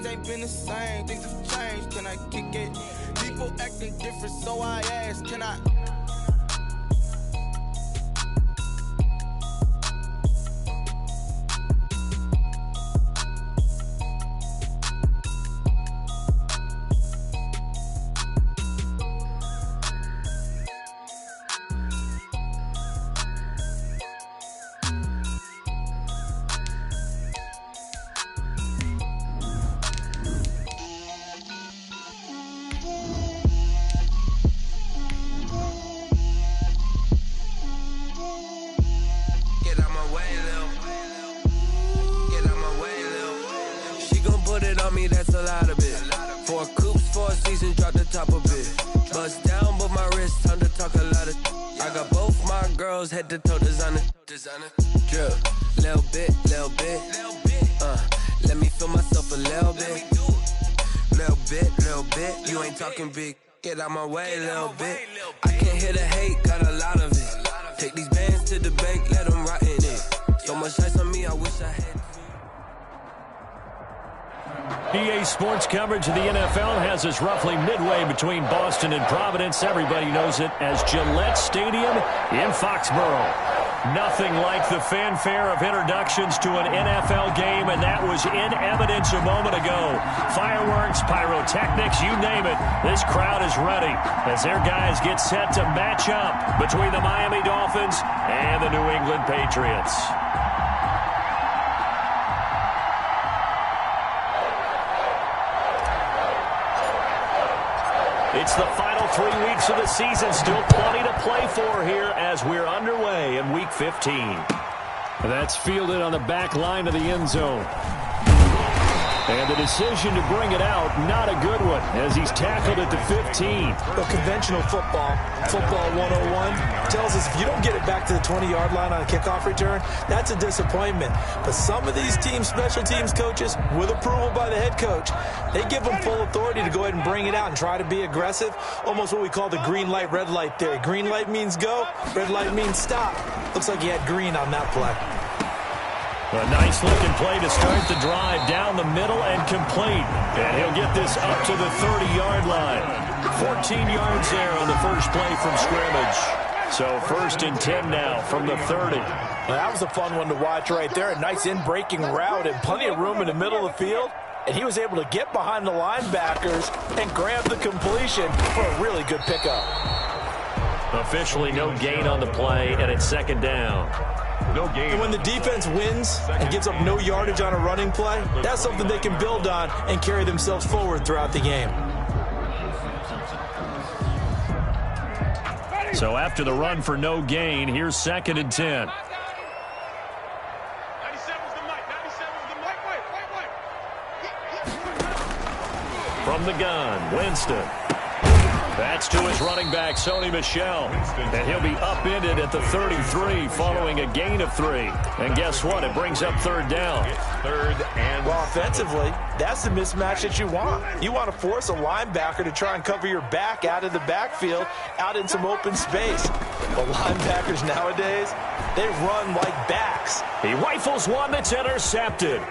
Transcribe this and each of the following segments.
ain't been the same. Things have changed, can I kick it? People acting different, so I ask, can I? That's a lot of it. 4 coops, 4 seasons, drop the top of it. Bust down, but my wrist, time to talk a lot of. I got both my girls head to toe designer. Drip, little bit. Let me feel myself a little bit. Little bit. You ain't talking big. Get out my way, little bit. I can't hear the hate, got a lot of it. Take these bands to the bank, let them rot in it. So much ice on me, I wish I had. EA Sports coverage of the NFL has us roughly midway between Boston and Providence. Everybody knows it as Gillette Stadium in Foxborough. Nothing like the fanfare of introductions to an NFL game, and that was in evidence a moment ago. Fireworks, pyrotechnics, you name it. This crowd is ready as their guys get set to match up between the Miami Dolphins and the New England Patriots. It's the final 3 weeks of the season. Still plenty to play for here as we're underway in Week 15. That's fielded on the back line of the end zone. And the decision to bring it out, not a good one, as he's tackled at the 15. Well, conventional football 101, tells us if you don't get it back to the 20-yard line on a kickoff return, that's a disappointment. But some of these team special teams coaches, with approval by the head coach, they give them full authority to go ahead and bring it out and try to be aggressive, almost what we call the green light, red light theory. Green light means go, red light means stop. Looks like he had green on that play. A nice-looking play to start the drive down the middle and complete. And he'll get this up to the 30-yard line. 14 yards there on the first play from scrimmage. So 1st and 10 now from the 30. Well, that was a fun one to watch right there. A nice in-breaking route and plenty of room in the middle of the field. And he was able to get behind the linebackers and grab the completion for a really good pickup. Officially no gain on the play, and it's 2nd down. No gain. And when the defense wins and gives up no yardage on a running play, that's something they can build on and carry themselves forward throughout the game. So after the run for no gain, here's 2nd and 10. From the gun, Winston. That's to his running back, Sony Michel. And he'll be upended at the 33 following a gain of 3. And guess what? It brings up 3rd down. Well, offensively, that's the mismatch that you want. You want to force a linebacker to try and cover your back out of the backfield, out in some open space. But linebackers nowadays, they run like backs. He rifles one that's intercepted.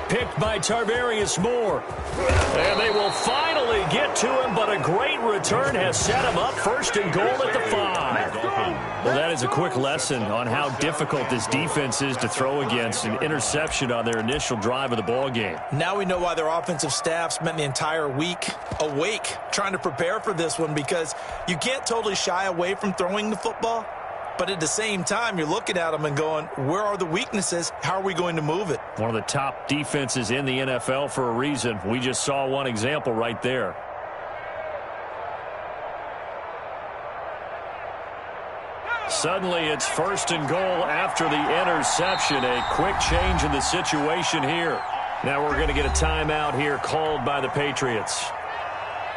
Picked by Tarvarius Moore. And they will finally get to him, but a great return has set him up 1st and goal at the 5. Well, that is a quick lesson on how difficult this defense is to throw against. An interception on their initial drive of the ball game. Now we know why their offensive staff spent the entire week awake trying to prepare for this one, because you can't totally shy away from throwing the football. But at the same time, you're looking at them and going, where are the weaknesses? How are we going to move it? One of the top defenses in the NFL for a reason. We just saw one example right there. Suddenly, it's 1st and goal after the interception. A quick change in the situation here. Now we're going to get a timeout here called by the Patriots.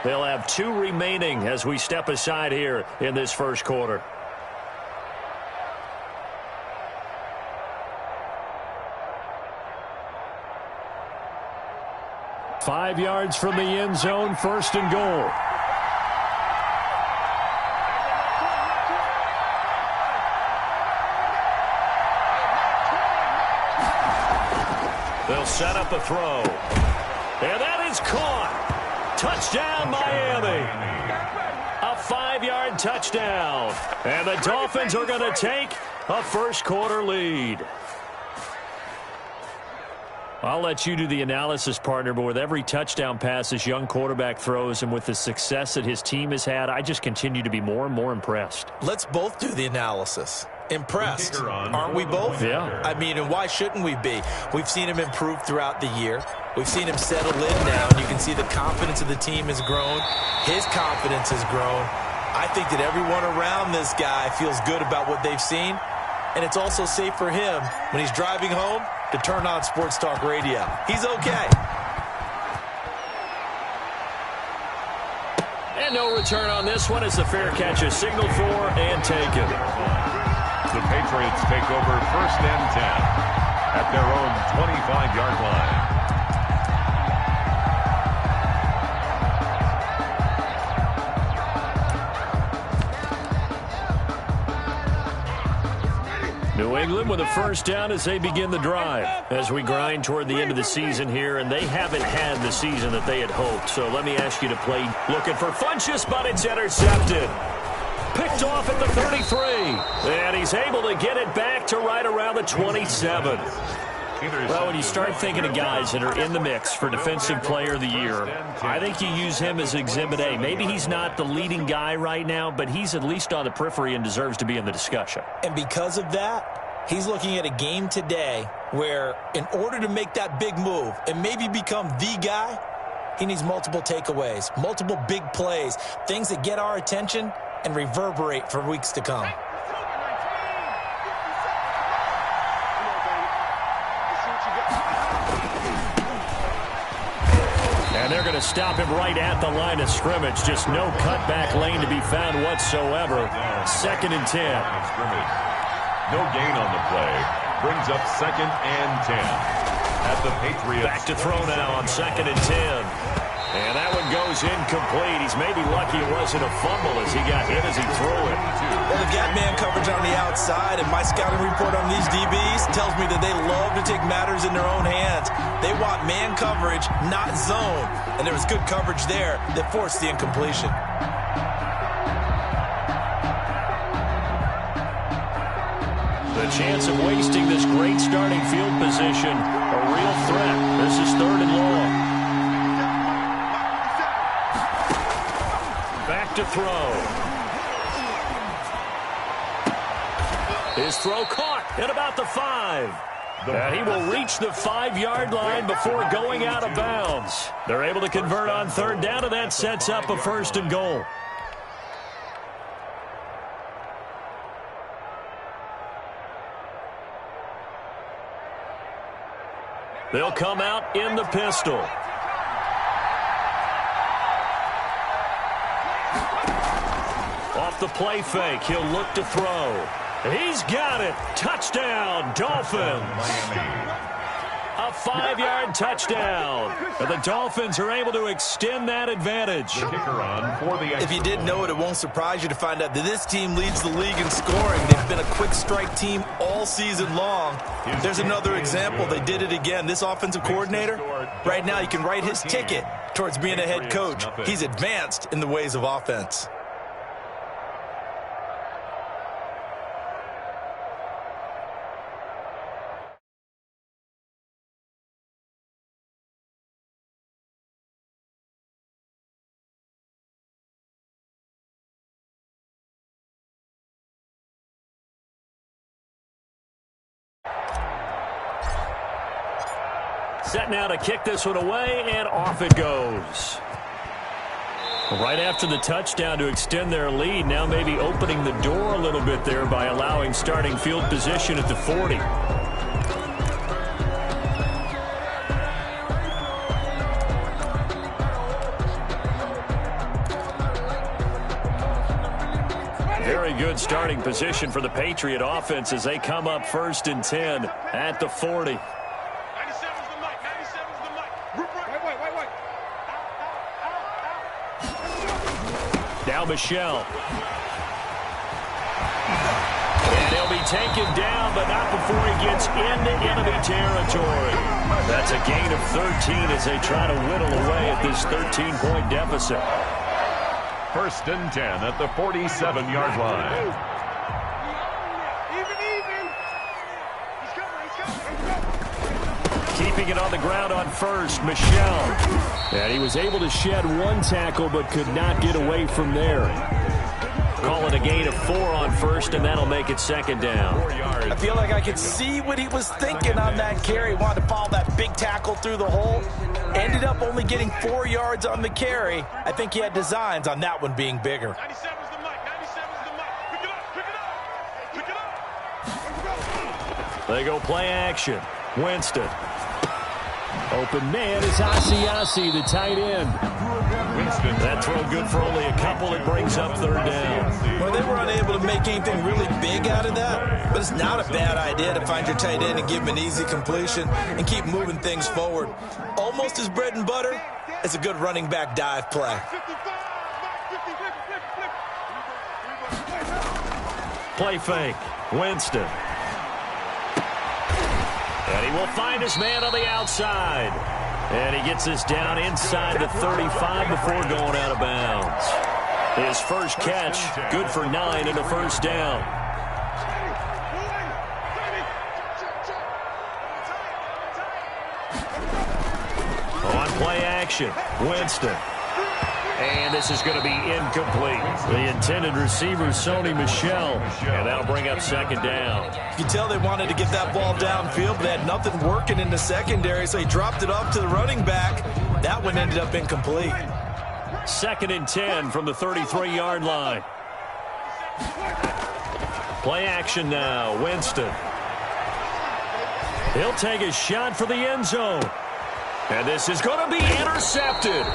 They'll have 2 remaining as we step aside here in this first quarter. Five yards from the end zone, 1st and goal. They'll set up a throw. And that is caught. Touchdown, Miami. A 5-yard touchdown. And the Dolphins are going to take a first-quarter lead. I'll let you do the analysis, partner, but with every touchdown pass this young quarterback throws and with the success that his team has had, I just continue to be more and more impressed. Let's both do the analysis. Impressed, aren't we both? Yeah. I mean, and why shouldn't we be? We've seen him improve throughout the year. We've seen him settle in now, and you can see the confidence of the team has grown. His confidence has grown. I think that everyone around this guy feels good about what they've seen, and it's also safe for him when he's driving home to turn on Sports Talk Radio. He's okay. And no return on this one as the fair catch is signaled for and taken. The Patriots take over 1st and 10 at their own 25-yard line. New England with a first down as they begin the drive. As we grind toward the end of the season here, and they haven't had the season that they had hoped. So let me ask you to play looking for Funchess, but it's intercepted. Picked off at the 33. And he's able to get it back to right around the 27. Well, when you start thinking of guys that are in the mix for Defensive Player of the Year, I think you use him as Exhibit A. Maybe he's not the leading guy right now, but he's at least on the periphery and deserves to be in the discussion. And because of that, he's looking at a game today where in order to make that big move and maybe become the guy, he needs multiple takeaways, multiple big plays, things that get our attention and reverberate for weeks to come. And they're going to stop him right at the line of scrimmage. Just no cutback lane to be found whatsoever. 2nd and 10. No gain on the play. Brings up 2nd and 10 at the Patriots. Back to throw now on 2nd and 10. And that one goes incomplete. He's maybe lucky it wasn't a fumble as he got hit as he threw it. Well, they've got man coverage on the outside, and my scouting report on these DBs tells me that they love to take matters in their own hands. They want man coverage, not zone. And there was good coverage there that forced the incompletion. The chance of wasting this great starting field position, a real threat. This is 3rd and long. Back to throw. His throw caught at about the 5. And he will reach the 5-yard line before going out of bounds. They're able to convert on 3rd down, and that sets up a 1st and goal. They'll come out in the pistol. Off the play fake, he'll look to throw. He's got it. Touchdown, Dolphins. A 5-yard touchdown. And the Dolphins are able to extend that advantage. The kicker on for the If you didn't know it, it won't surprise you to find out that this team leads the league in scoring. They've been a quick strike team all season long. There's another example. They did it again. This offensive coordinator, right now you can write his ticket towards being a head coach. He's advanced in the ways of offense. Set now to kick this one away, and off it goes. Right after the touchdown to extend their lead, now maybe opening the door a little bit there by allowing starting field position at the 40. Very good starting position for the Patriot offense as they come up 1st and 10 at the 40. Now Michelle. And And he'll be taken down, but not before he gets into enemy territory. That's a gain of 13 as they try to whittle away at this 13-point deficit. 1st and 10 at the 47-yard line. Keeping it on the ground on first, Michel. And he was able to shed one tackle but could not get away from there. Calling a gain of 4 on first, and that'll make it 2nd down. I feel like I could see what he was thinking on that carry. Wanted to follow that big tackle through the hole. Ended up only getting 4 yards on the carry. I think he had designs on that one being bigger. 97's the mic. 97's the mic. Pick it up. Pick it up. Pick it up. They go play action. Winston. Open man is Asiasi, the tight end. Winston. That throw good for only a couple. It brings up 3rd down. Well, they were unable to make anything really big out of that, but it's not a bad idea to find your tight end and give him an easy completion and keep moving things forward. Almost as bread and butter as a good running back dive play. Play fake. Winston. And he will find his man on the outside. And he gets this down inside the 35 before going out of bounds. His first catch, good for 9 and a 1st down. On play action, Winston. And this is going to be incomplete. The intended receiver, Sony Michel. And that'll bring up 2nd down. You can tell they wanted to get that ball downfield, but they had nothing working in the secondary, so he dropped it off to the running back. That one ended up incomplete. 2nd and 10 from the 33-yard line. Play action now, Winston. He'll take a shot for the end zone. And this is going to be intercepted.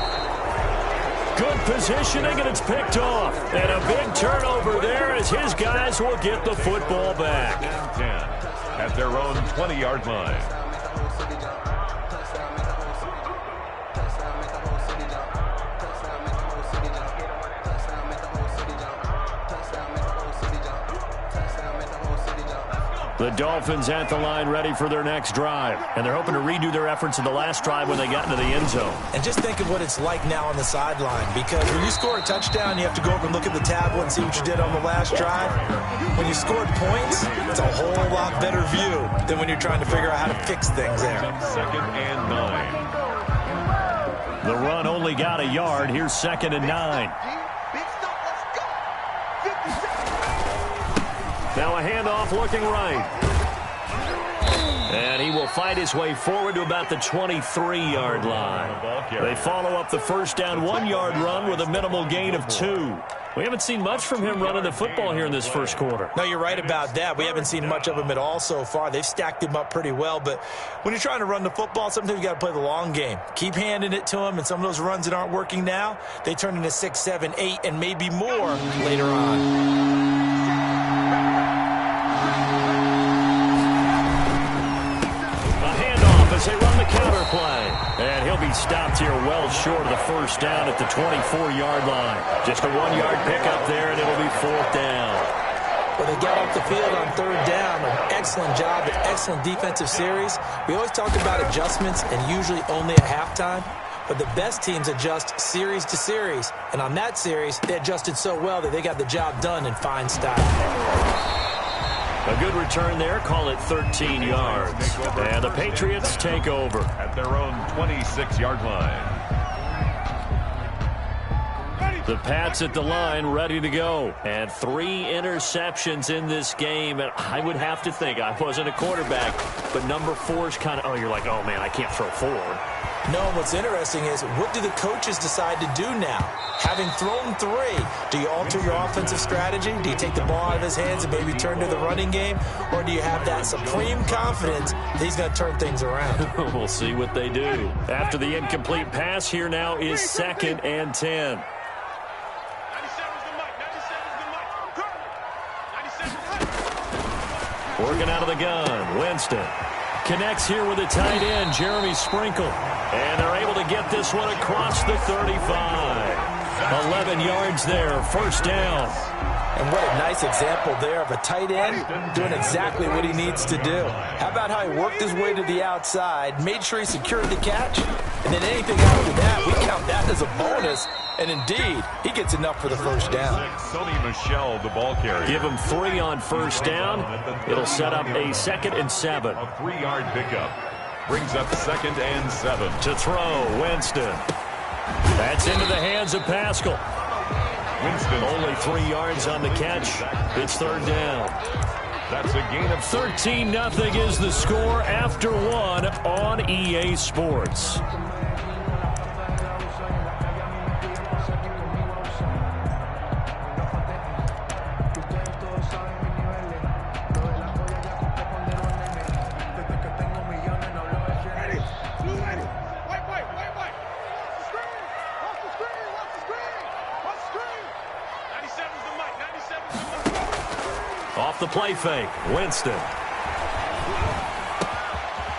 Good positioning, and it's picked off. And a big turnover there as his guys will get the football back. 10 at their own 20-yard line. The Dolphins at the line ready for their next drive. And they're hoping to redo their efforts in the last drive when they got into the end zone. And just think of what it's like now on the sideline, because when you score a touchdown, you have to go over and look at the tablet and see what you did on the last drive. When you scored points, it's a whole lot better view than when you're trying to figure out how to fix things there. 2nd and 9. The run only got a yard. Here's 2nd and 9. Now a handoff looking right. And he will fight his way forward to about the 23-yard line. They follow up the 1st down 1-yard run with a minimal gain of 2. We haven't seen much from him running the football here in this 1st quarter. No, you're right about that. We haven't seen much of him at all so far. They've stacked him up pretty well, but when you're trying to run the football, sometimes you got to play the long game. Keep handing it to him, and some of those runs that aren't working now, they turn into 6, 7, 8, and maybe more later on. As they run the counter play. And he'll be stopped here well short of the 1st down at the 24-yard line. Just a 1-yard pickup there, and it'll be 4th down. Well, they got off the field on 3rd down. An excellent job, an excellent defensive series. We always talk about adjustments and usually only at halftime. But the best teams adjust series to series. And on that series, they adjusted so well that they got the job done in fine style. A good return there. Call it 13 yards. And the Patriots take over. At their own 26-yard line. The Pats at the line ready to go. And 3 interceptions in this game. And I would have to think, I wasn't a quarterback, but number 4 is kind of, you're like, oh, man, I can't throw 4. No, what's interesting is, what do the coaches decide to do now? Having thrown 3, do you alter your offensive strategy? Do you take the ball out of his hands and maybe turn to the running game? Or do you have that supreme confidence that he's going to turn things around? We'll see what they do. After the incomplete pass, here now is 2nd and 10. Working out of the gun, Winston. Connects here with a tight end, Jeremy Sprinkle. And they're able to get this one across the 35. 11 yards there, first down. And what a nice example there of a tight end doing exactly what he needs to do. How about how he worked his way to the outside, made sure he secured the catch, and then anything after that, we count that as a bonus. And indeed, he gets enough for the first down. Sony Michel, the ball carrier. Give him 3 on first down. It'll set up a 2nd and 7. A 3-yard pickup. Brings up 2nd and 7. To throw, Winston. That's into the hands of Pascal. Winston. Only 3 yards on the catch. It's 3rd down. That's a gain of 13-0 is the score after 1 on EA Sports. Off the play fake, Winston.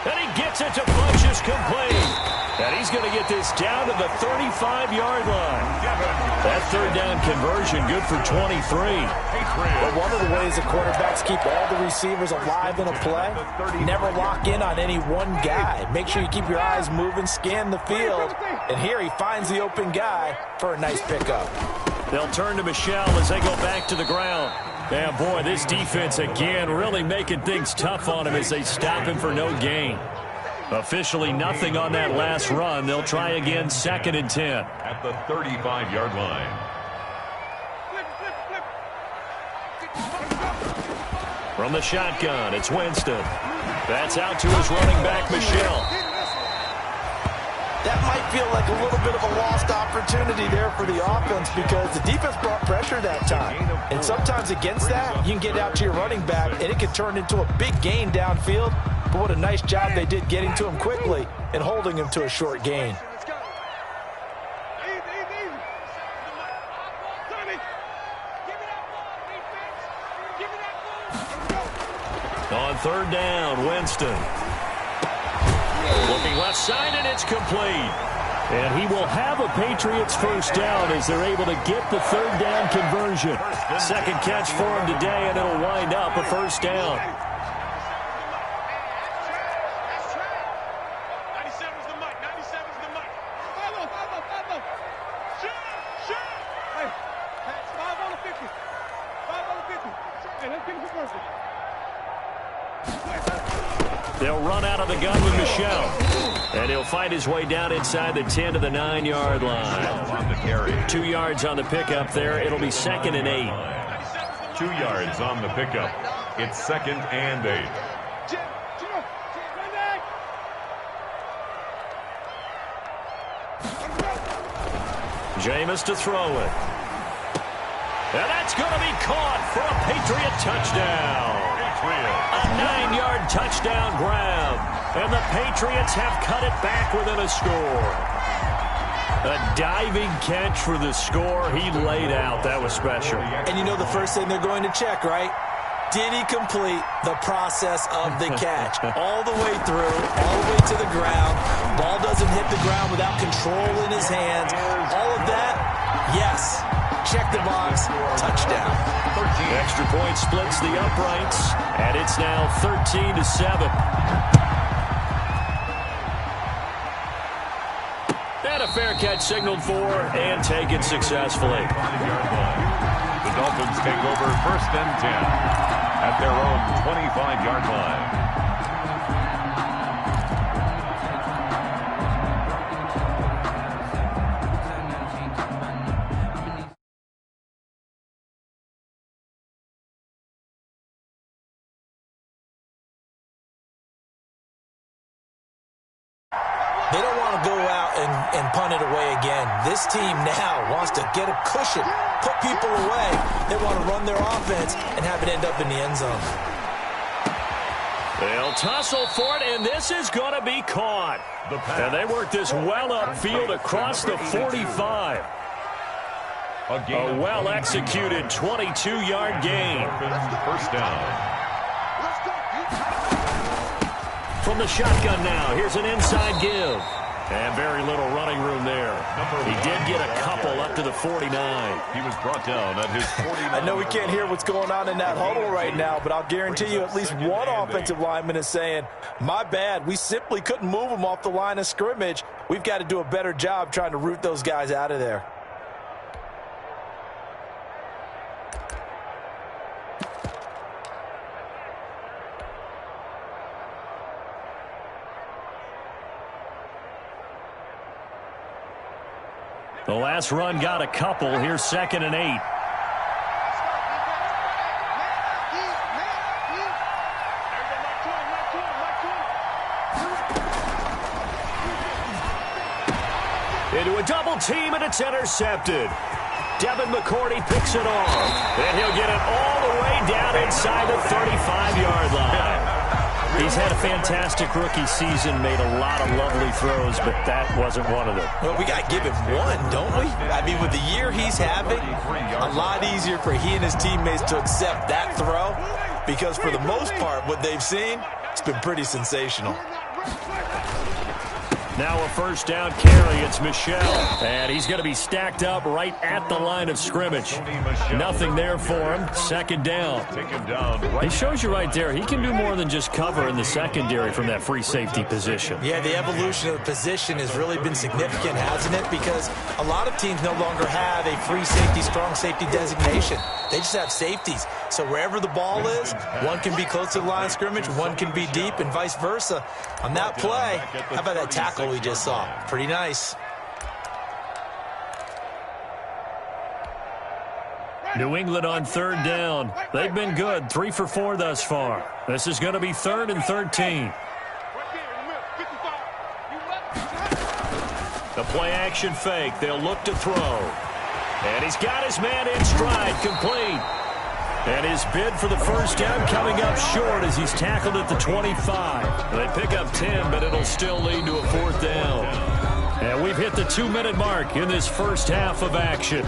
And he gets it to Funchess complete. And he's going to get this down to the 35-yard line. That 3rd down conversion good for 23. But one of the ways the quarterbacks keep all the receivers alive in a play, never lock in on any one guy. Make sure you keep your eyes moving, scan the field. And here he finds the open guy for a nice pickup. They'll turn to Michel as they go back to the ground. Yeah, boy, this defense again really making things tough on him as they stop him for no gain. Officially nothing on that last run. They'll try again 2nd and 10. At the 35-yard line. From the shotgun, it's Winston. That's out to his running back, Michel. That might feel like a little bit of a lost opportunity there for the offense because the defense brought pressure that time. And sometimes against that, you can get out to your running back, and it can turn into a big gain downfield. But what a nice job they did getting to him quickly and holding him to a short gain. On 3rd down, Winston. Looking left side, and it's complete. And he will have a Patriots first down as they're able to get the 3rd down conversion. 2nd catch for him today, and it'll wind up a first down. They'll run out of the gun with Michel. And he'll fight his way down inside the 10 to the 9-yard line. On the carry. 2 yards on the pickup there. It'll be 2nd and 8. 2 yards on the pickup. It's 2nd and 8. Jameis to throw it. And that's going to be caught for a Patriot touchdown. A 9-yard touchdown grab. And the Patriots have cut it back within a score. A diving catch for the score. He laid out. That was special. And you know the first thing they're going to check, right? Did he complete the process of the catch? All the way through, all the way to the ground. Ball doesn't hit the ground without control in his hands. All of that, yes. Check the box, touchdown. Extra point splits the uprights, and it's now 13-7. And a fair catch signaled for and taken successfully. The Dolphins take over 1st and 10 at their own 25-yard line. They don't want to go out and punt it away again. This team now wants to get a cushion, put people away. They want to run their offense and have it end up in the end zone. They'll tussle for it, and this is going to be caught. And they work this well upfield across the 45. A well-executed 22-yard gain. First down. From the shotgun now, here's an inside give. And very little running room there. He did get a couple up to the 49. He was brought down at his 49. I know we can't hear what's going on in that huddle right now, but I'll guarantee you at least one offensive lineman is saying, my bad, we simply couldn't move them off the line of scrimmage. We've got to do a better job trying to root those guys out of there. The last run got a couple. Here's 2nd and 8. Into a double team, and it's intercepted. Devin McCourty picks it off, and he'll get it all the way down inside the 35-yard line. He's had a fantastic rookie season, made a lot of lovely throws, but that wasn't one of them. Well, we got to give him one, don't we? I mean, with the year he's having, a lot easier for he and his teammates to accept that throw because for the most part, what they've seen, it's been pretty sensational. Now a first down carry. It's Michel. And he's going to be stacked up right at the line of scrimmage. Nothing there for him. 2nd down. He shows you right there, he can do more than just cover in the secondary from that free safety position. Yeah, the evolution of the position has really been significant, hasn't it? Because a lot of teams no longer have a free safety, strong safety designation. They just have safeties. So wherever the ball is, one can be close to the line of scrimmage, one can be deep, and vice versa. On that play, how about that tackle we just saw? Pretty nice. New England on 3rd down. They've been good, 3 for 4 thus far. This is going to be 3rd and 13. The play action fake. They'll look to throw. And he's got his man in stride, complete. And his bid for the first down coming up short as he's tackled at the 25. They pick up 10, but it'll still lead to a 4th down. And we've hit the 2-minute mark in this first half of action.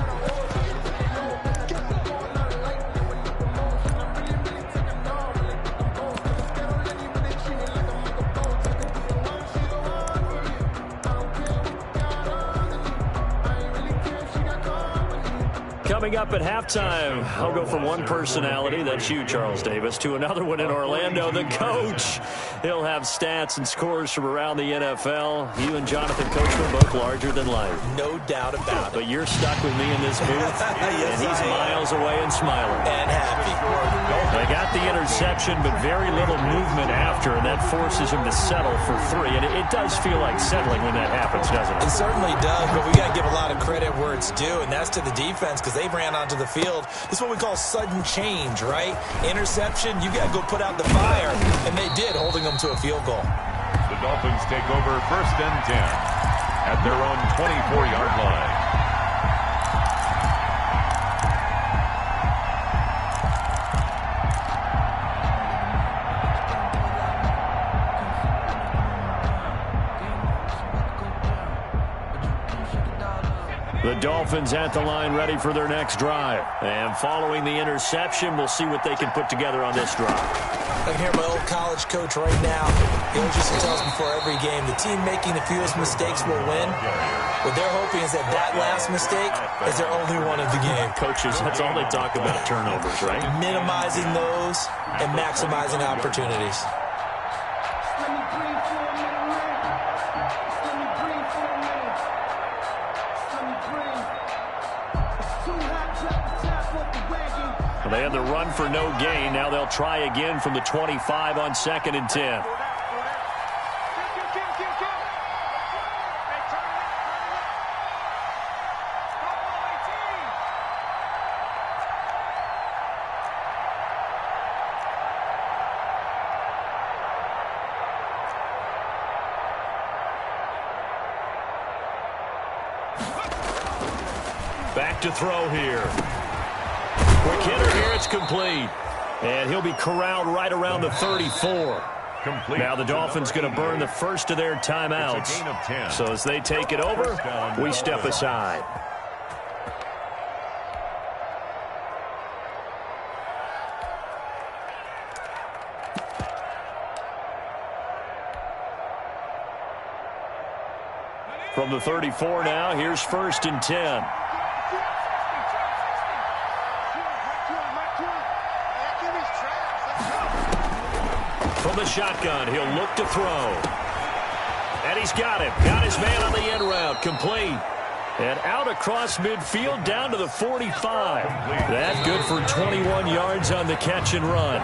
Coming up at halftime, I'll go from one personality, that's you, Charles Davis, to another one in Orlando, the coach. He'll have stats and scores from around the NFL. You and Jonathan Coachman both larger than life. No doubt about it. But you're stuck with me in this booth, yes, and he's miles away and smiling. And happy. They got the interception, but very little movement after, and that forces him to settle for 3. And it does feel like settling when that happens, doesn't it? It certainly does, but we got to give a lot of credit where it's due, and that's to the defense because they ran onto the field. This is what we call sudden change, right? Interception, you got to go put out the fire, and they did, holding them to a field goal. The Dolphins take over 1st and 10 at their own 24-yard line. The Dolphins at the line ready for their next drive. And following the interception, we'll see what they can put together on this drive. I can hear my old college coach right now. He always used to tell us before every game, the team making the fewest mistakes will win. What they're hoping is that that last mistake is their only one of the game. Coaches, that's all they talk about, turnovers, right? Minimizing those and maximizing opportunities. They had the run for no gain. Now they'll try again from the 25 on 2nd and 10. Back to throw here. Quick hitter here, it's complete. And he'll be corralled right around the 34. Complete. Now the Dolphins going to burn the first of their timeouts. It's a gain of 10. So as they take it over, we step aside. From the 34 now, here's 1st and 10. From the shotgun, he'll look to throw. And he's got him. Got his man on the end route. Complete. And out across midfield down to the 45. That good for 21 yards on the catch and run.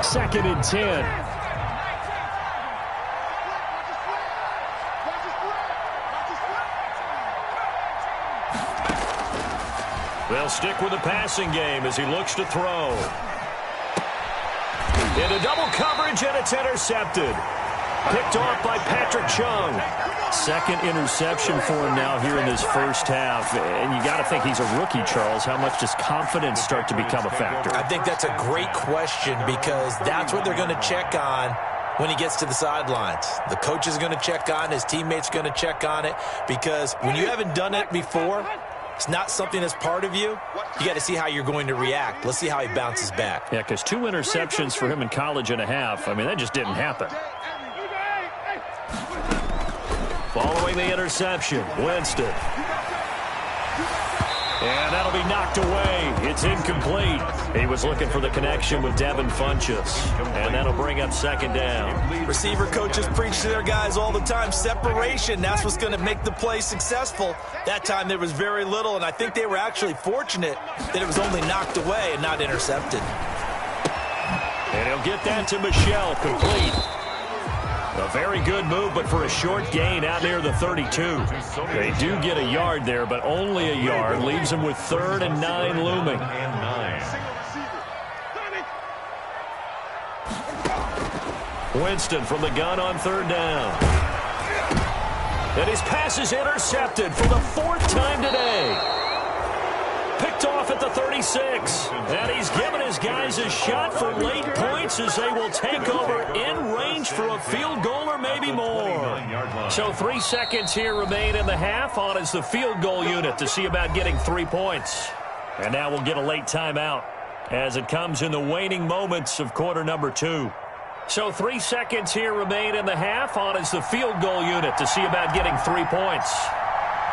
Second and 10. They'll stick with the passing game as he looks to throw. Into double coverage, and it's intercepted. Picked off by Patrick Chung. Second interception for him now here in this first half. And you got to think he's a rookie, Charles. How much does confidence start to become a factor? I think that's a great question because that's what they're going to check on when he gets to the sidelines. The coach is going to check on, his teammates are going to check on it, because when you haven't done it before, it's not something that's part of you. You got to see how you're going to react. Let's see how he bounces back. Yeah, because 2 interceptions for him in college and a half. I mean, that just didn't happen. Following the interception, Winston. And that'll be knocked away. It's incomplete. He was looking for the connection with Devin Funchess. And that'll bring up 2nd down. Receiver coaches preach to their guys all the time. Separation, that's what's going to make the play successful. That time there was very little, and I think they were actually fortunate that it was only knocked away and not intercepted. And he'll get that to Michelle, complete. A very good move, but for a short gain out near the 32. They do get a yard there, but only a yard. Leaves them with 3rd and 9 looming. Winston from the gun on 3rd down. And his pass is intercepted for the 4th time today. Picked off at the 36. And he's given his guys a shot for late points as they will take over in range for a field goal or maybe more. So 3 seconds here remain in the half. On is the field goal unit to see about getting 3 points. And now we'll get a late timeout as it comes in the waning moments of quarter number 2. So 3 seconds here remain in the half. On is the field goal unit to see about getting 3 points.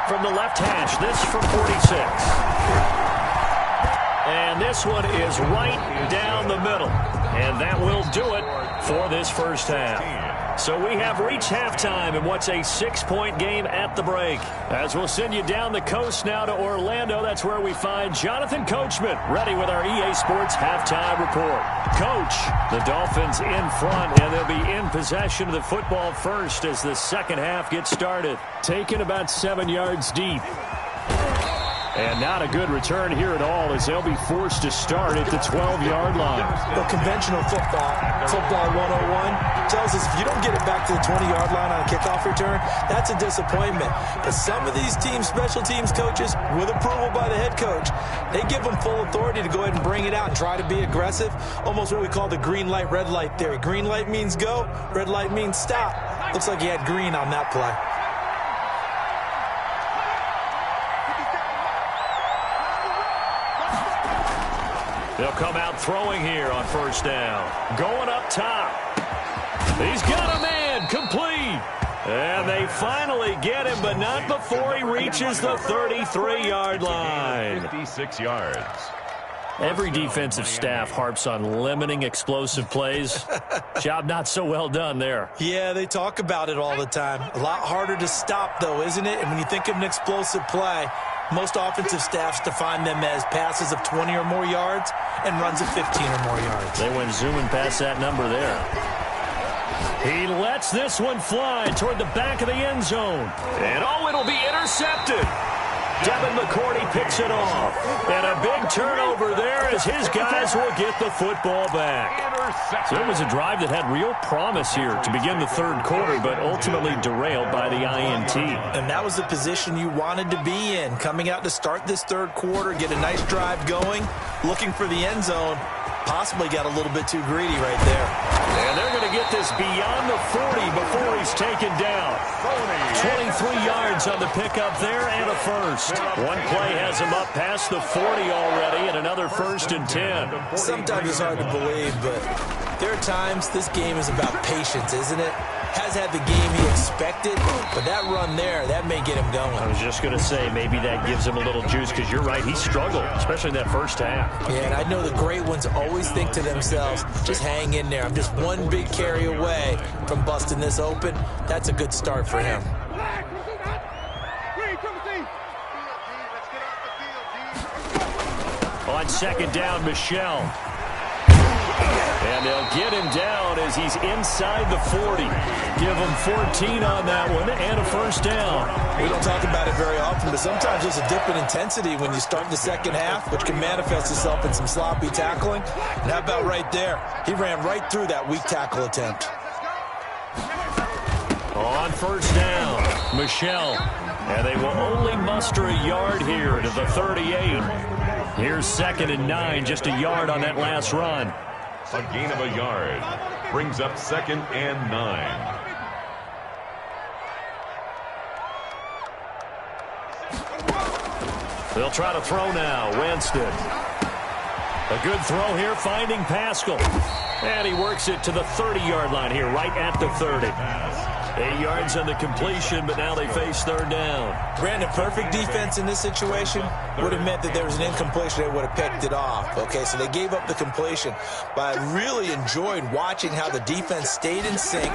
From the left hash, this from 46. And this one is right down the middle. And that will do it for this first half. So we have reached halftime in what's a 6-point game at the break. As we'll send you down the coast now to Orlando, that's where we find Jonathan Coachman ready with our EA Sports halftime report. Coach, the Dolphins in front, and they'll be in possession of the football first as the second half gets started. Taken about 7 yards deep. And not a good return here at all as they'll be forced to start at the 12-yard line. Well, conventional football 101, tells us if you don't get it back to the 20-yard line on a kickoff return, that's a disappointment. But some of these special teams coaches, with approval by the head coach, they give them full authority to go ahead and bring it out and try to be aggressive, almost what we call the green light, red light theory. Green light means go, red light means stop. Looks like he had green on that play. They'll come out throwing here on 1st down. Going up top. He's got a man, complete. And they finally get him, but not before he reaches the 33-yard line. 56 yards. Every defensive staff harps on limiting explosive plays. Job not so well done there. Yeah, they talk about it all the time. A lot harder to stop, though, isn't it? And when you think of an explosive play, most offensive staffs define them as passes of 20 or more yards and runs of 15 or more yards. They went zooming past that number there. He lets this one fly toward the back of the end zone. And oh, it'll be intercepted. Devin McCourty picks it off. And a big turnover there as his guys will get the football back. So it was a drive that had real promise here to begin the 3rd quarter, but ultimately derailed by the INT. And that was the position you wanted to be in, coming out to start this 3rd quarter, get a nice drive going, looking for the end zone. Possibly got a little bit too greedy right there. And they're going to get this beyond the 40 before he's taken down. 23 yards on the pickup there and a first. One play has him up past the 40 already and another 1st and 10. Sometimes it's hard to believe, but There are times this game is about patience, isn't it? Has had the game he expected, but that run there, that may get him going. I was just going to say, maybe that gives him a little juice, because you're right, he struggled, especially in that first half. Yeah, and I know the great ones always think to themselves, just hang in there. I'm just one big carry away from busting this open. That's a good start for him. On second down, Michelle. And they'll get him down as he's inside the 40. Give him 14 on that one and a first down. We don't talk about it very often, but sometimes there's a dip in intensity when you start the second half, which can manifest itself in some sloppy tackling. And how about right there? He ran right through that weak tackle attempt. On first down, Michelle. And they will only muster a yard here to the 38. Here's 2nd and 9, just a yard on that last run. A gain of a yard brings up 2nd and 9. They'll try to throw now. Winston. A good throw here, finding Pascal. And he works it to the 30-yard line here, right at the 30. 8 yards on the completion, but now they face third down. Brandon, perfect defense in this situation would have meant that there was an incompletion. They would have picked it off. Okay, so they gave up the completion. But I really enjoyed watching how the defense stayed in sync,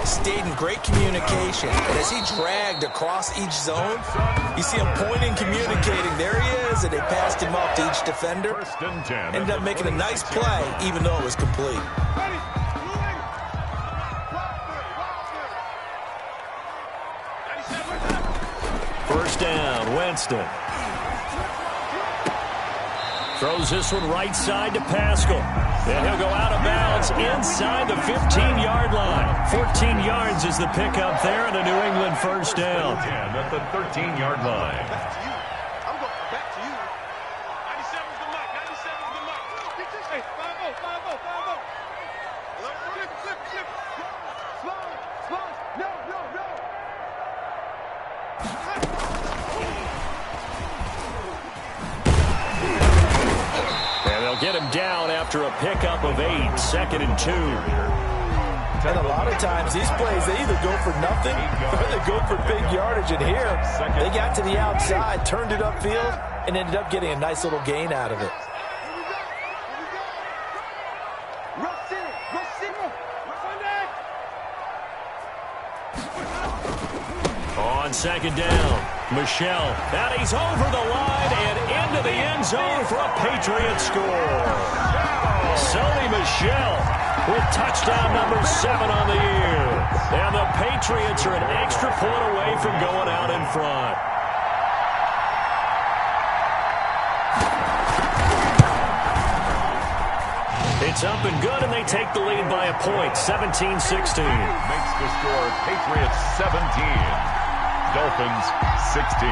stayed in great communication. And as he dragged across each zone, you see him pointing, communicating. There he is, and they passed him off to each defender. Ended up making a nice play, even though it was complete. First down, Winston. Throws this one right side to Pascal. And he'll go out of bounds inside the 15-yard line. 14 yards is the pickup there and a New England first down. At the 13-yard line. Get him down after a pickup of 8, 2nd and 2. And a lot of times these plays, they either go for nothing or they go for big yardage. And here, they got to the outside, turned it upfield, and ended up getting a nice little gain out of it. On second down, Michelle. And he's over the line and into the end zone for a Patriot score. Sony Michel with touchdown number 7 on the year. And the Patriots are an extra point away from going out in front. It's up and good, and they take the lead by a point, 17-16. Makes the score Patriots 17. Dolphins 16.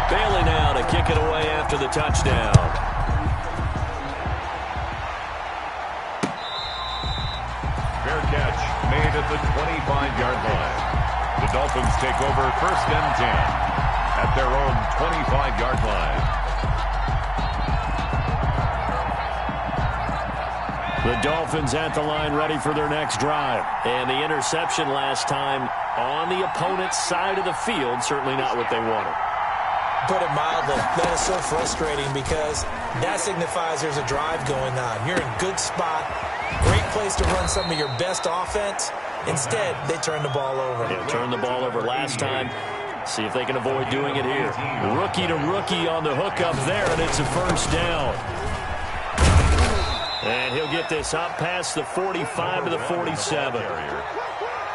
Bailey now to kick it away after the touchdown. Fair catch made at the 25-yard line. The Dolphins take over 1st and 10 at their own 25-yard line. The Dolphins at the line ready for their next drive. And the interception last time on the opponent's side of the field, certainly not what they wanted. Put it mildly, that is so frustrating because that signifies there's a drive going on. You're in a good spot, great place to run some of your best offense. Instead, they turned the ball over. Yeah, turned the ball over last time. See if they can avoid doing it here. Rookie to rookie on the hook up there, and it's a first down. And he'll get this up past the 45 to the 47.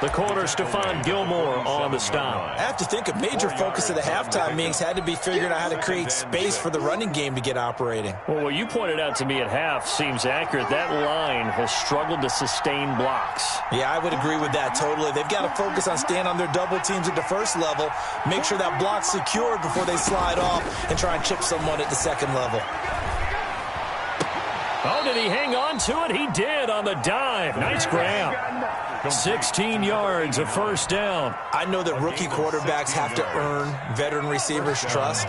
The corner, Stephon Gilmore, on the stop. I have to think a major focus of the halftime meetings had to be figuring out how to create space for the running game to get operating. Well, what you pointed out to me at half seems accurate. That line has struggled to sustain blocks. Yeah, I would agree with that totally. They've got to focus on staying on their double teams at the first level, make sure that block's secured before they slide off and try and chip someone at the second level. Oh, did he hang on to it? He did on the dive. Nice grab. 16 yards, a first down. I know that rookie quarterbacks have to earn veteran receivers' trust.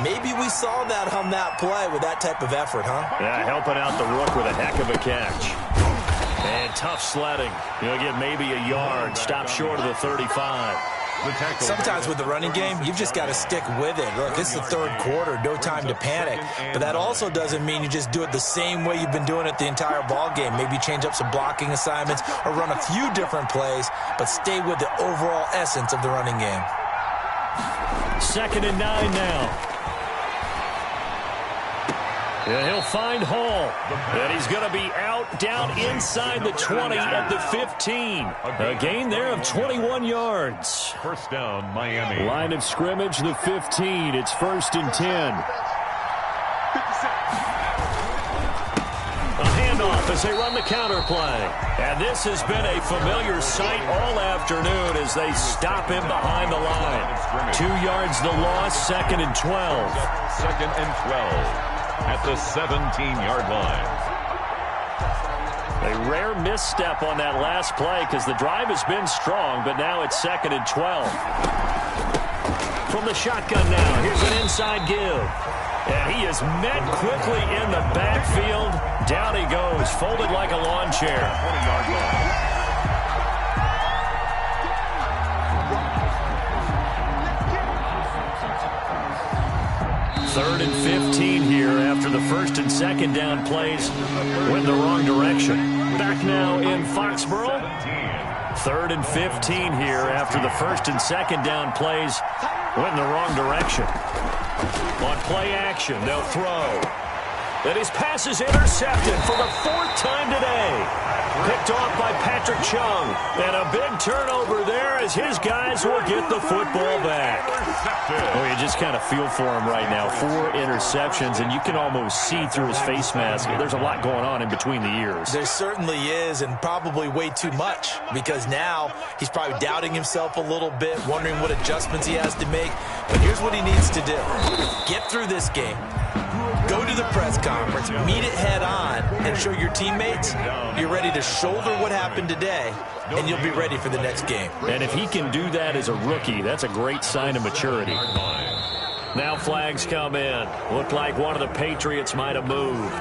Maybe we saw that on that play with that type of effort, huh? Yeah, helping out the rook with a heck of a catch. And tough sledding. He'll get maybe a yard. Stop short of the 35. Sometimes with the running game, you've just got to stick with it. Look, it's the third quarter, no time to panic. But that also doesn't mean you just do it the same way you've been doing it the entire ball game. Maybe change up some blocking assignments or run a few different plays, but stay with the overall essence of the running game. 2nd and 9 now. And he'll find Hall. And he's going to be out down inside the 20 at the 15. A gain there of 21 yards. First down, Miami. Line of scrimmage, the 15. It's 1st and 10. A handoff as they run the counter play. And this has been a familiar sight all afternoon as they stop him behind the line. 2 yards the loss, 2nd and 12. 2nd and 12. At the 17-yard line. A rare misstep on that last play because the drive has been strong, but now it's 2nd and 12. From the shotgun now, here's an inside give. And he is met quickly in the backfield. Down he goes, folded like a lawn chair. 20-yard line. 3rd and 15 here after the 1st and 2nd down plays went the wrong direction. Back now in Foxborough. 3rd and 15 here after the 1st and 2nd down plays went in the wrong direction. On play action, they'll throw. And his pass is intercepted for the 4th time today. Picked off by Patrick Chung. And a big turnover there as his guys will get the football back. Well, you just kind of feel for him right now. 4 interceptions, and you can almost see through his face mask. There's a lot going on in between the ears. There certainly is, and probably way too much, because now he's probably doubting himself a little bit, wondering what adjustments he has to make. But here's what he needs to do. Get through this game. Go to the press conference, meet it head on, and show your teammates you're ready to shoulder what happened today, and you'll be ready for the next game. And if he can do that as a rookie, that's a great sign of maturity. Now flags come in. Looked like one of the Patriots might have moved.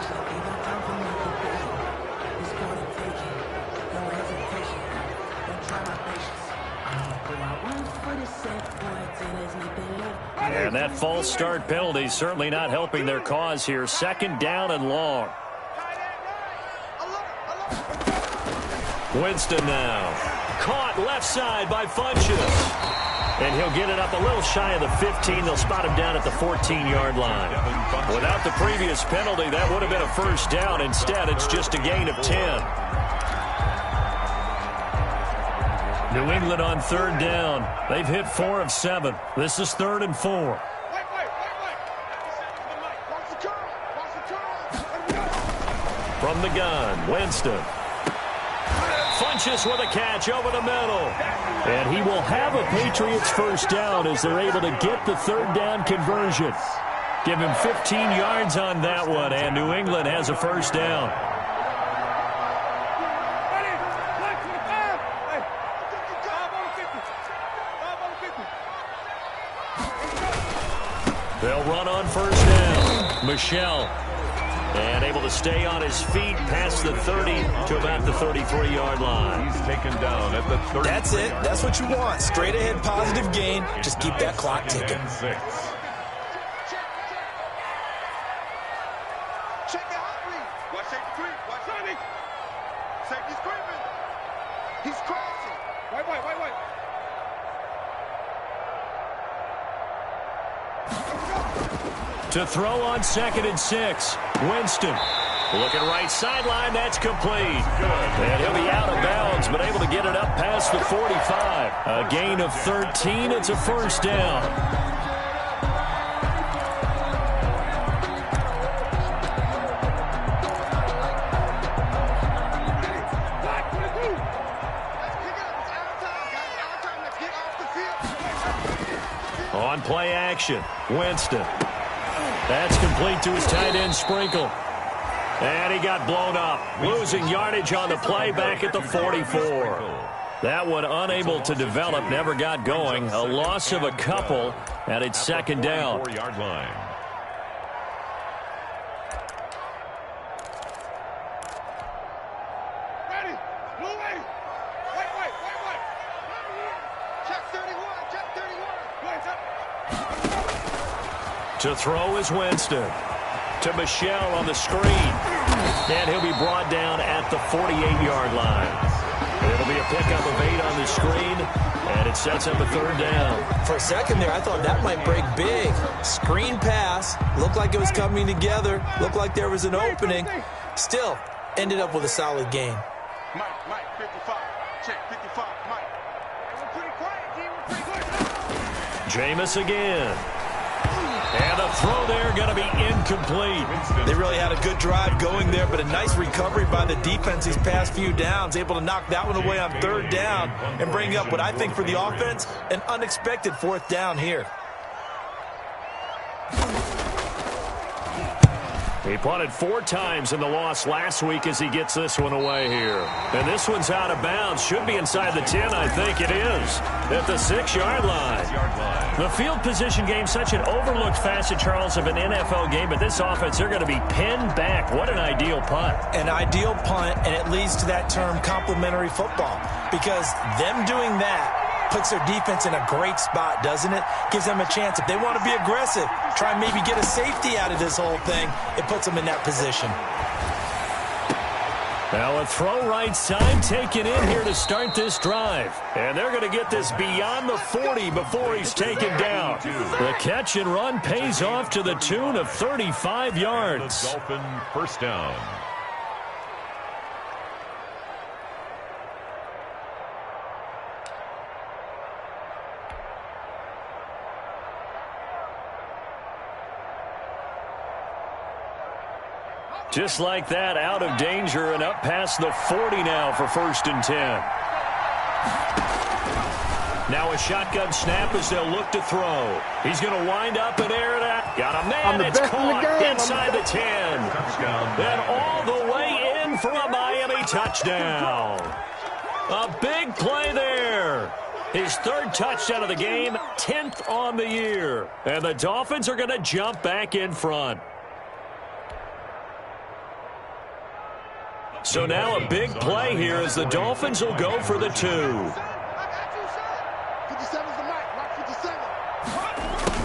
And that false start penalty certainly not helping their cause here. 2nd down and long. Winston now. Caught left side by Funchess. And he'll get it up a little shy of the 15. They'll spot him down at the 14-yard line. Without the previous penalty, that would have been a first down. Instead, it's just a gain of 10. New England on 3rd down. They've hit 4 of 7. This is 3rd and 4. From the gun, Winston. Funchess with a catch over the middle. And he will have a Patriots first down as they're able to get the 3rd down conversion. Give him 15 yards on that one, and New England has a first down. They'll run on first down. Michelle. And able to stay on his feet past the 30 to about the 33-yard line. He's taken down at the 30. That's it. That's what you want. Straight ahead positive gain. Just keep that clock ticking. 6. Check the hot read. Watch safety creep. Watch safety. Safety's creeping. He's crossing. Wait. To throw on 2nd and 6. Winston. Looking right sideline. That's complete. And he'll be out of bounds, but able to get it up past the 45. A gain of 13. It's a first down. On play action, Winston. That's complete to his tight end, Sprinkle. And he got blown up, losing yardage on the play back at the 44. That one unable to develop, never got going. A loss of a couple, and it's second down. 4-yard line. Ready. Blue way. Wait. Check 31. To throw is Winston. To Michelle on the screen. And he'll be brought down at the 48-yard line. It'll be a pickup of 8 on the screen, and it sets up a third down. For a second there, I thought that might break big. Screen pass. Looked like it was coming together. Looked like there was an opening. Still, ended up with a solid gain. Mike, 55. Check 55, Mike. We're pretty quiet, team. We're pretty good. Jameis again. And the throw there going to be incomplete. They really had a good drive going there, but a nice recovery by the defense these past few downs, able to knock that one away on third down and bring up what I think for the offense, an unexpected fourth down here. He punted 4 times in the loss last week as he gets this one away here. And this one's out of bounds. Should be inside the 10, I think it is. At the 6-yard line. The field position game, such an overlooked facet, Charles, of an NFL game. But this offense, they're going to be pinned back. What an ideal punt. An ideal punt, and it leads to that term complementary football. Because them doing that puts their defense in a great spot, doesn't it? Gives them a chance. If they want to be aggressive, try and maybe get a safety out of this whole thing, it puts them in that position. Now a throw right side taken in here to start this drive. And they're going to get this beyond the 40 before he's taken down. The catch and run pays off to the tune of 35 yards. The Dolphin first down. Just like that, out of danger and up past the 40 now for 1st and 10. Now a shotgun snap as they'll look to throw. He's going to wind up and air it out. Got a man, it's caught inside the 10. Then all the way in for a Miami touchdown. A big play there. His 3rd touchdown of the game, 10th on the year. And the Dolphins are going to jump back in front. So now a big play here as the Dolphins will go for the 2.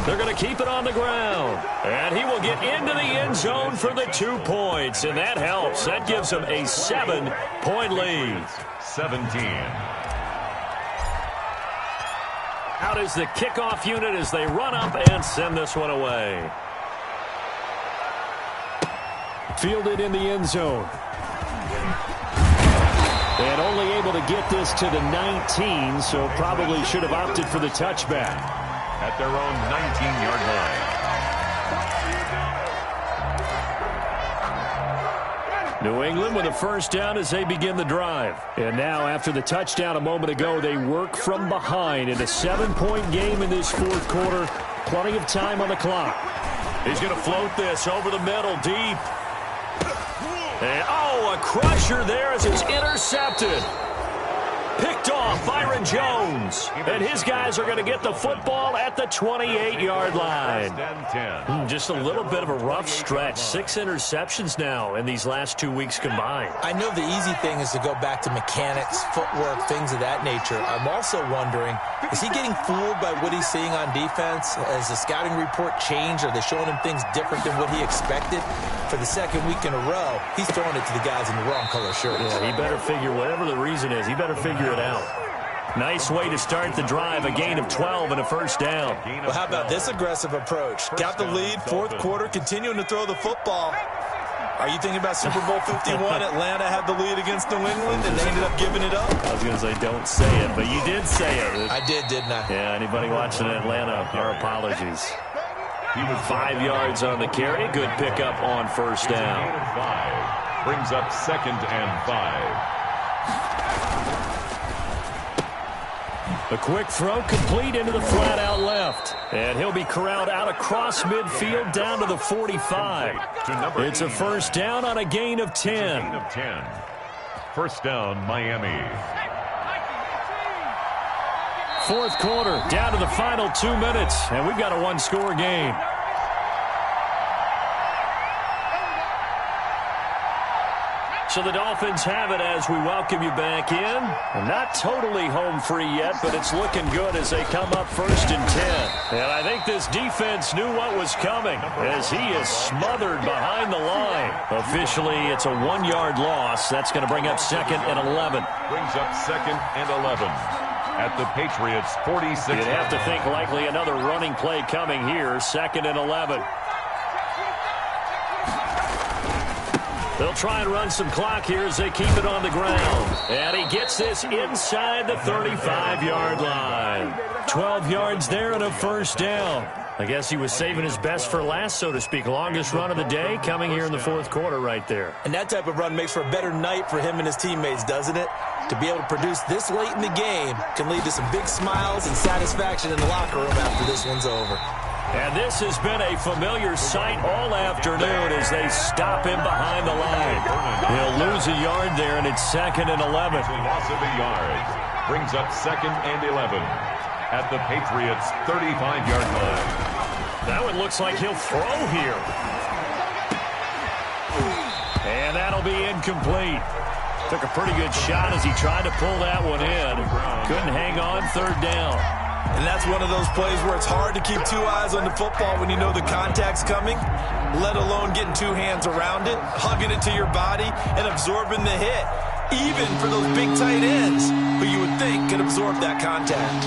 They're going to keep it on the ground. And he will get into the end zone for the 2 points. And that helps. That gives him a 7-point lead. 17. Out is the kickoff unit as they run up and send this one away. Fielded in the end zone. And only able to get this to the 19, so probably should have opted for the touchback. At their own 19-yard line. New England with a first down as they begin the drive. And now after the touchdown a moment ago, they work from behind in a 7-point game in this 4th quarter. Plenty of time on the clock. He's going to float this over the middle deep. And, a crusher there as it's intercepted. Picked off Byron Jones. And his guys are going to get the football at the 28-yard line. Just a little bit of a rough stretch. 6 interceptions now in these last 2 weeks combined. I know the easy thing is to go back to mechanics, footwork, things of that nature. I'm also wondering, is he getting fooled by what he's seeing on defense? Has the scouting report changed? Are they showing him things different than what he expected? For the 2nd week in a row, he's throwing it to the guys in the wrong color shirts. Yeah, he better figure, whatever the reason is, he better figure it out. Nice way to start the drive, a gain of 12 and a first down. Well, how about this aggressive approach? Got the lead, 4th quarter, continuing to throw the football. Are you thinking about Super Bowl 51? Atlanta had the lead against New England, and they ended up giving it up? I was going to say don't say it, but you did say it. I didn't I? Yeah, anybody watching Atlanta, our apologies. 5 yards on the carry. Good pickup on first down. 5 brings up 2nd and 5. A quick throw complete into the flat out left. And he'll be corralled out across midfield down to the 45. It's a first down on a gain of 10. First down, Miami. Fourth quarter, down to the final 2 minutes, and we've got a one-score game. So the Dolphins have it as we welcome you back in. Not totally home free yet, but it's looking good as they come up first and 10. And I think this defense knew what was coming as he is smothered behind the line. Officially, it's a 1-yard loss. That's going to bring up second and 11. Brings up second and 11 at the Patriots' 46. You'd have to think likely another running play coming here, second and 11. They'll try and run some clock here as they keep it on the ground. And he gets this inside the 35-yard line. 12 yards there and a first down. I guess he was saving his best for last, so to speak. Longest run of the day coming here in the fourth quarter right there. And that type of run makes for a better night for him and his teammates, doesn't it? To be able to produce this late in the game can lead to some big smiles and satisfaction in the locker room after this one's over. And this has been a familiar sight all afternoon as they stop him behind the line. He'll lose a yard there, and it's second and 11. Loss of a yard brings up second and 11 at the Patriots' 35-yard line. That one looks like he'll throw here. And that'll be incomplete. Took a pretty good shot as he tried to pull that one in. Couldn't hang on, third down. And that's one of those plays where it's hard to keep 2 eyes on the football when you know the contact's coming, let alone getting 2 hands around it, hugging it to your body, and absorbing the hit, even for those big tight ends who you would think could absorb that contact.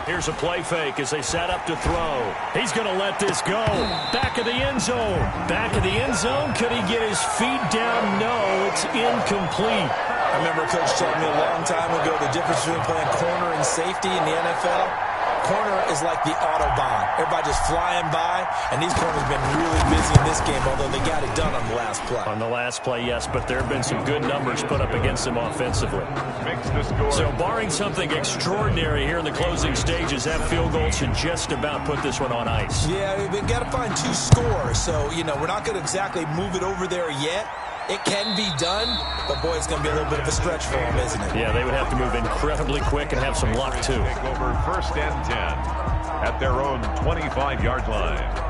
Here's a play fake as they set up to throw. He's going to let this go. Back of the end zone. Back of the end zone. Could he get his feet down? No, it's incomplete. I remember a coach told me a long time ago the difference between playing corner and safety in the NFL. Corner is like the Autobahn. Everybody just flying by, and these corners have been really busy in this game, although they got it done on the last play. On the last play, yes, but there have been some good numbers put up against them offensively. Makes the score. So barring something extraordinary here in the closing stages, that field goal should just about put this one on ice. Yeah, we've got to find 2 scores, so, we're not going to exactly move it over there yet. It can be done, but, boy, it's going to be a little bit of a stretch for them, isn't it? Yeah, they would have to move incredibly quick and have some luck, too. Take over first and 10 at their own 25-yard line.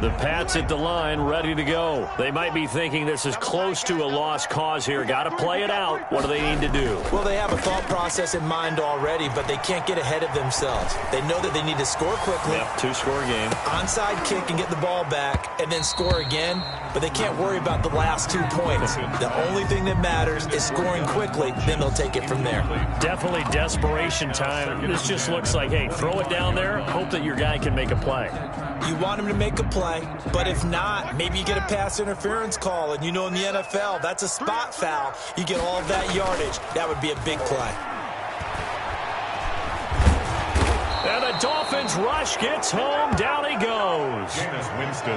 The Pats at the line, ready to go. They might be thinking this is close to a lost cause here. Got to play it out. What do they need to do? Well, they have a thought process in mind already, but they can't get ahead of themselves. They know that they need to score quickly. Yep, 2-score game. Onside kick and get the ball back and then score again, but they can't worry about the last 2 points. The only thing that matters is scoring quickly, then they'll take it from there. Definitely desperation time. This just looks like, hey, throw it down there, hope that your guy can make a play. You want him to make a play, but if not, maybe you get a pass interference call, and in the NFL, that's a spot foul. You get all of that yardage. That would be a big play. And the Dolphins rush gets home. Down he goes.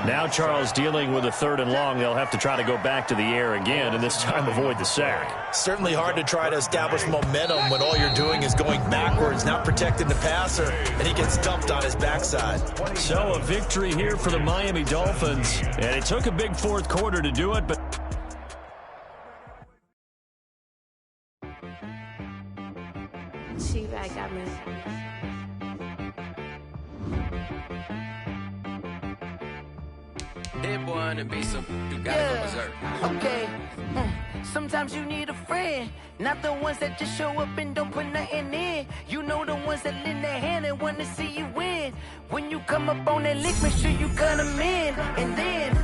Now Charles dealing with a 3rd and long. They'll have to try to go back to the air again, and this time avoid the sack. Certainly hard to try to establish momentum when all you're doing is going backwards, not protecting the passer, and he gets dumped on his backside. So a victory here for the Miami Dolphins, and it took a big fourth quarter to do it, but She-Bag got me. That boy on the beat, so you gotta go berserk. Okay. Sometimes you need a friend, not the ones that just show up and don't put nothing in. You know the ones that lend their hand and want to see you win. When you come up on that lick, make sure you cut them in. And then,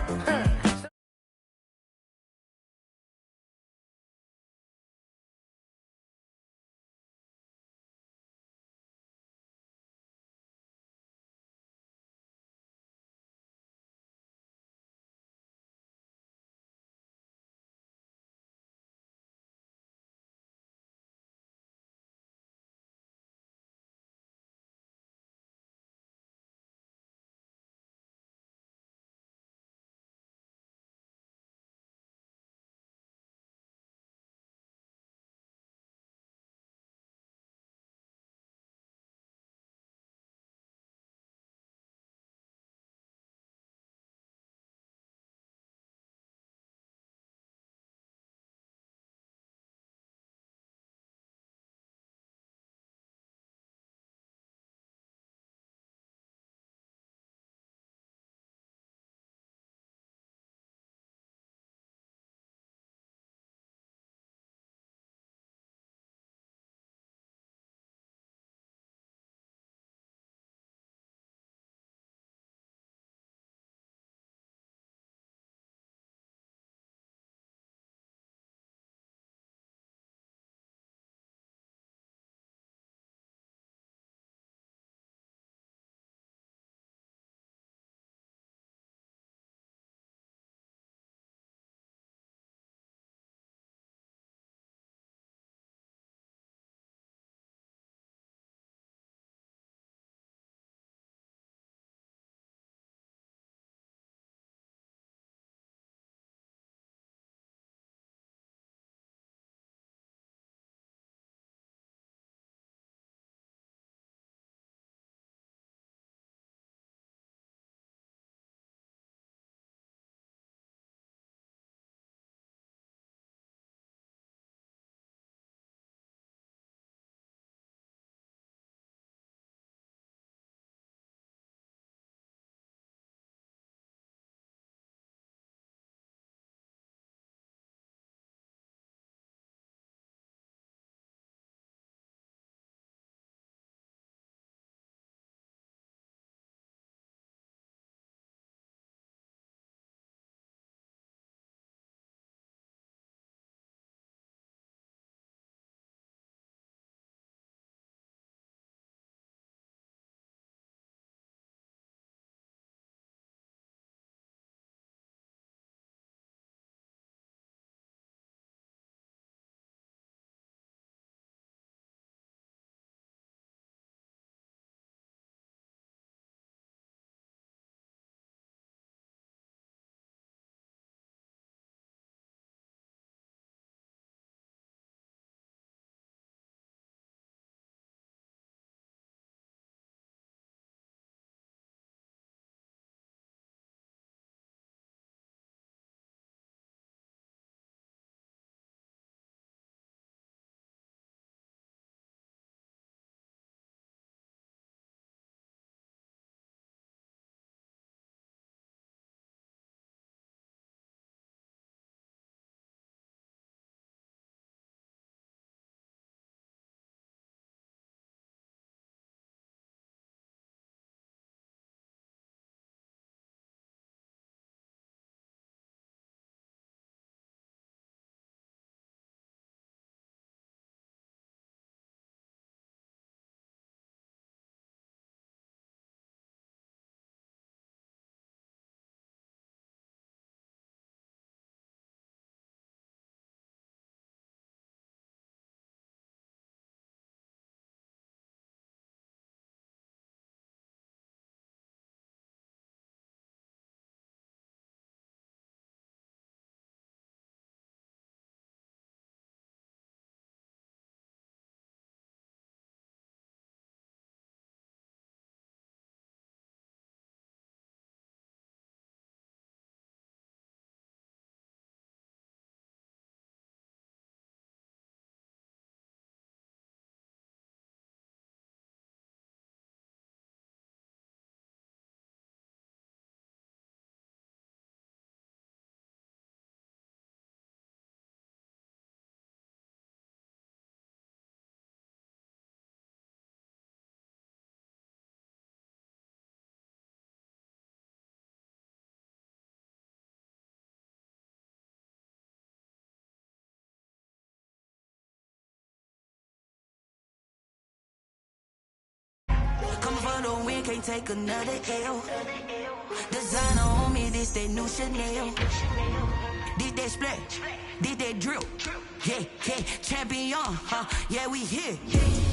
for the win, can't take another L. Designer on me, this that new Chanel. Did that splash, did that drill. Yeah, champion, yeah, we here.